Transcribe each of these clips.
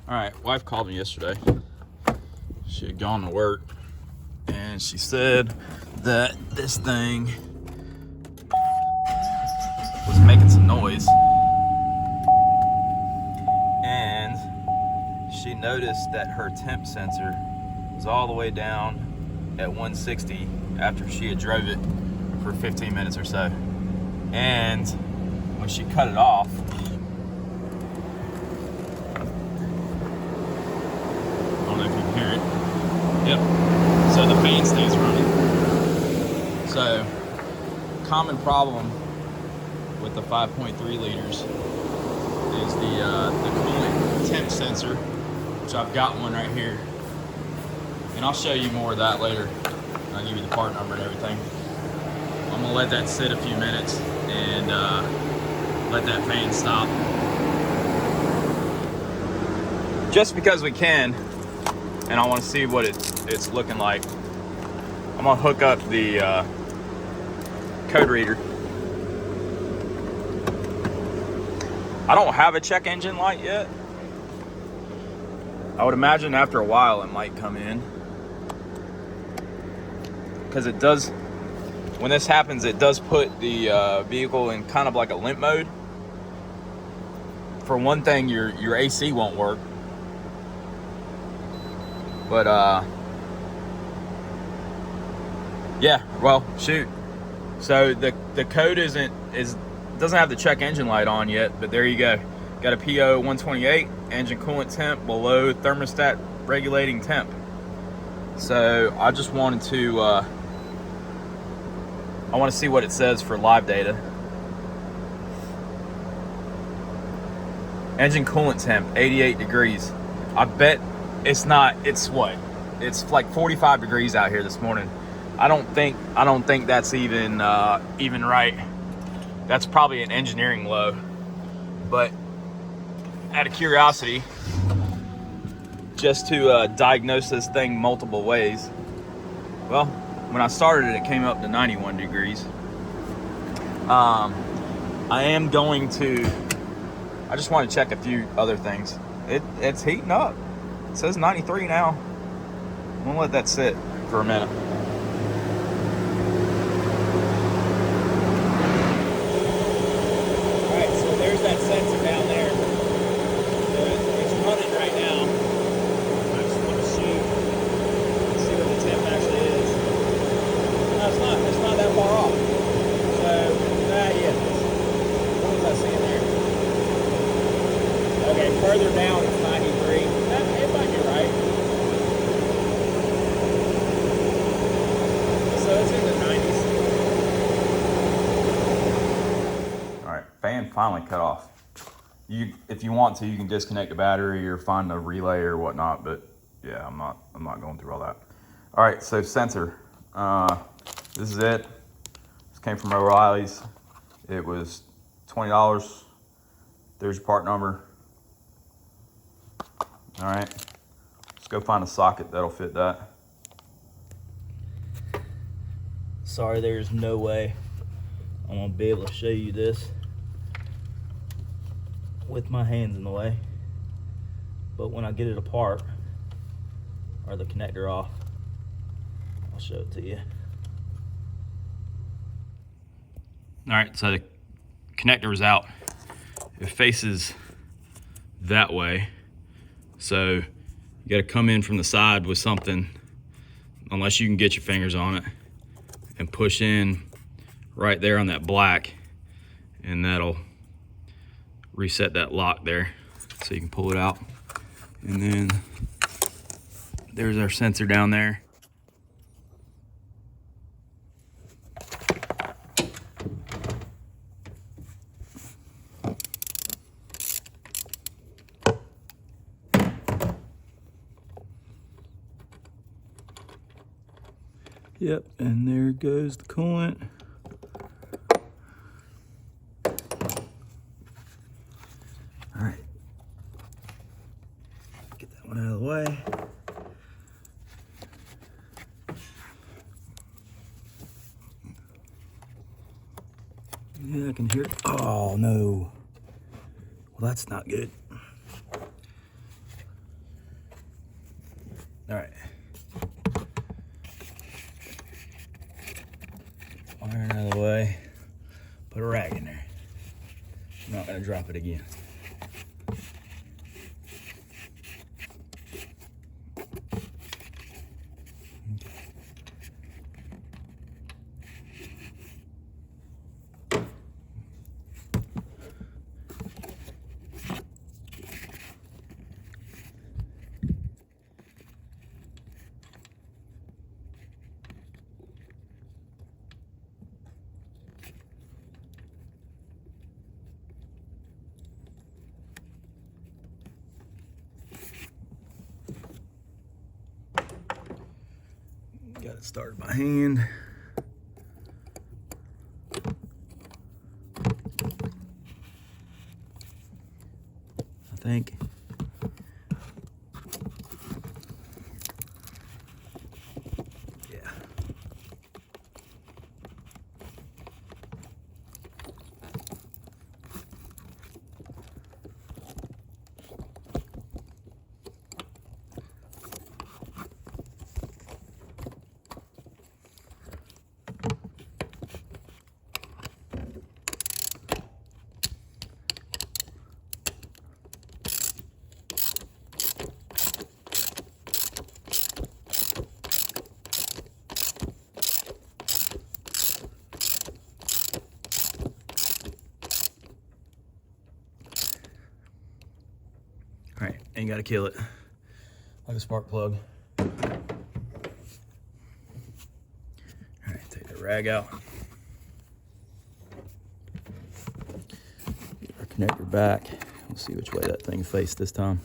All right, wife called me yesterday. She had gone to work and she said that this thing was making some noise. And she noticed that her temp sensor was all the way down at 160 after she had drove it for 15 minutes or so. And when she cut it off, hear it. Yep. So the fan stays running. So, common problem with the 5.3 liters is the coolant temp sensor, which I've got one right here. And I'll show you more of that later. I'll give you the part number and everything. I'm gonna let that sit a few minutes and let that fan stop. Just because we can. And I want to see what it's looking like. I'm gonna hook up the code reader. I don't have a check engine light yet. I would imagine after a while it might come in, because it does. When this happens, it does put the vehicle in kind of like a limp mode. For one thing, your AC won't work. But yeah, well, shoot. So the code doesn't have the check engine light on yet, but there you go. Got a PO 128, engine coolant temp below thermostat regulating temp. So I just wanted to I want to see what it says for live data. Engine coolant temp 88 degrees. I bet it's not. It's what? It's like 45 degrees out here this morning. I don't think that's even right. That's probably an engineering low. But out of curiosity, just to diagnose this thing multiple ways. Well, when I started it came up to 91 degrees. I just want to check a few other things. It's heating up. It says 93 now. I'm gonna let that sit for a minute. Alright, so there's that sensor down there. It's running right now. I just want to see what the temp actually is. No, it's not that far off. So, yeah. What was I seeing there? Okay, further down it's 93. It might be right. So it's in the 90s. All right, fan finally cut off. If you want to, you can disconnect the battery or find a relay or whatnot. But yeah, I'm not going through all that. All right, so sensor. This is it. This came from O'Reilly's. It was $20. There's your part number. All right, let's go find a socket that'll fit that. Sorry, there's no way I'm gonna be able to show you this with my hands in the way. But when I get it apart, or the connector off, I'll show it to you. All right, so the connector is out. It faces that way. So you got to come in from the side with something, unless you can get your fingers on it, and push in right there on that black, and that'll reset that lock there so you can pull it out. And then there's our sensor down there. Yep, and there goes the coolant. All right, get that one out of the way. Yeah, I can hear it. Oh no, well that's not good. All right. Iron out of the way. Put a rag in there. I'm not gonna drop it again. Got it started by hand. I think. Yeah. All right, ain't gotta kill it. Like a spark plug. All right, take the rag out. Get our connector back. We'll see which way that thing faced this time.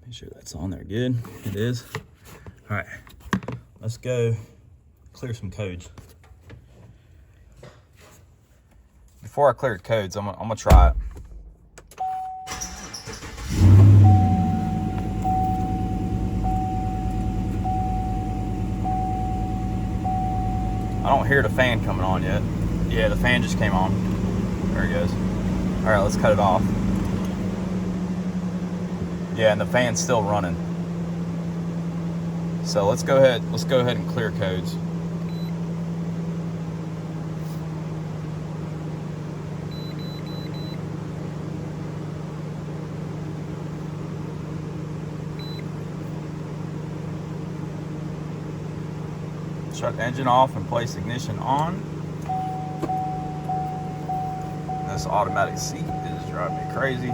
Make sure that's on there good. It is. All right, let's go clear some codes. Before I clear codes, I'm gonna try it. I don't hear the fan coming on yet. Yeah, the fan just came on. There it goes. All right, let's cut it off. Yeah, and the fan's still running. So let's go ahead and clear codes. Shut the engine off and place ignition on. This automatic seat is driving me crazy.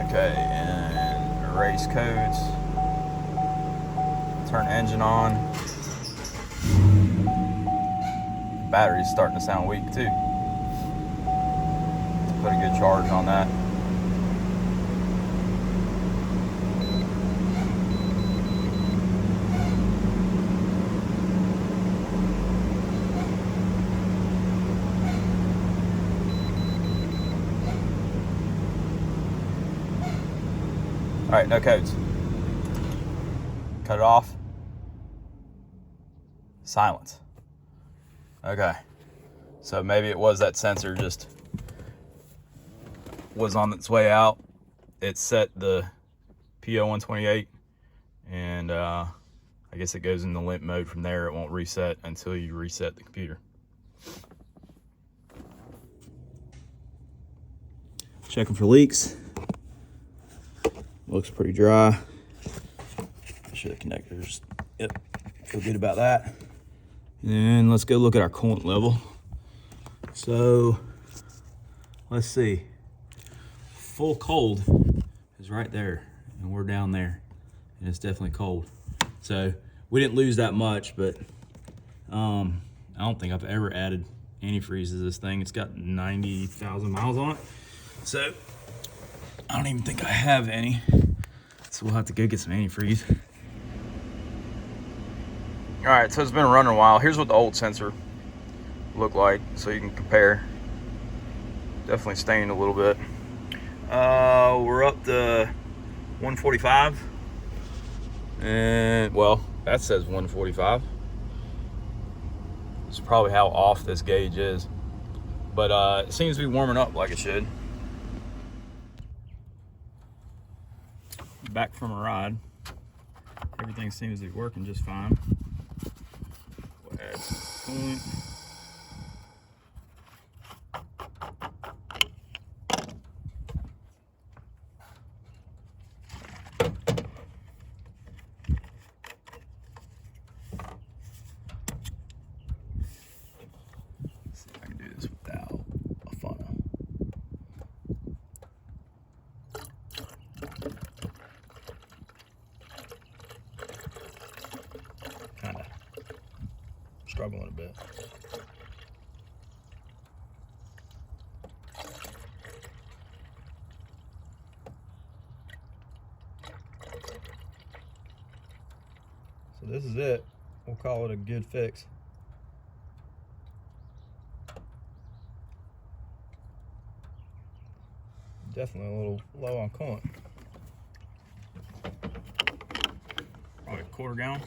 Okay, and erase codes. Turn engine on. Battery's starting to sound weak too. Let's put a good charge on that. All right, no codes. Cut it off. Silence. Okay. So maybe it was that sensor just was on its way out. It set the PO128 and I guess it goes into limp mode from there. It won't reset until you reset the computer. Checking for leaks. Looks pretty dry. Make sure the connectors, yep, feel good about that. And let's go look at our coolant level. So let's see. Full cold is right there, and we're down there, and it's definitely cold. So we didn't lose that much, but I don't think I've ever added antifreeze to this thing. It's got 90,000 miles on it. So I don't even think I have any. So we'll have to go get some antifreeze. All right, so it's been running a while. Here's what the old sensor looked like, so you can compare. Definitely stained a little bit. We're up to 145. And well, that says 145. It's probably how off this gauge is, but it seems to be warming up like it should. Back from a ride. Everything seems to be working just fine. We'll add some coolant. Let's see if I can do this without a funnel. Kind of struggling a bit. So this is it. We'll call it a good fix. Definitely a little low on coolant. Probably a quarter gallon.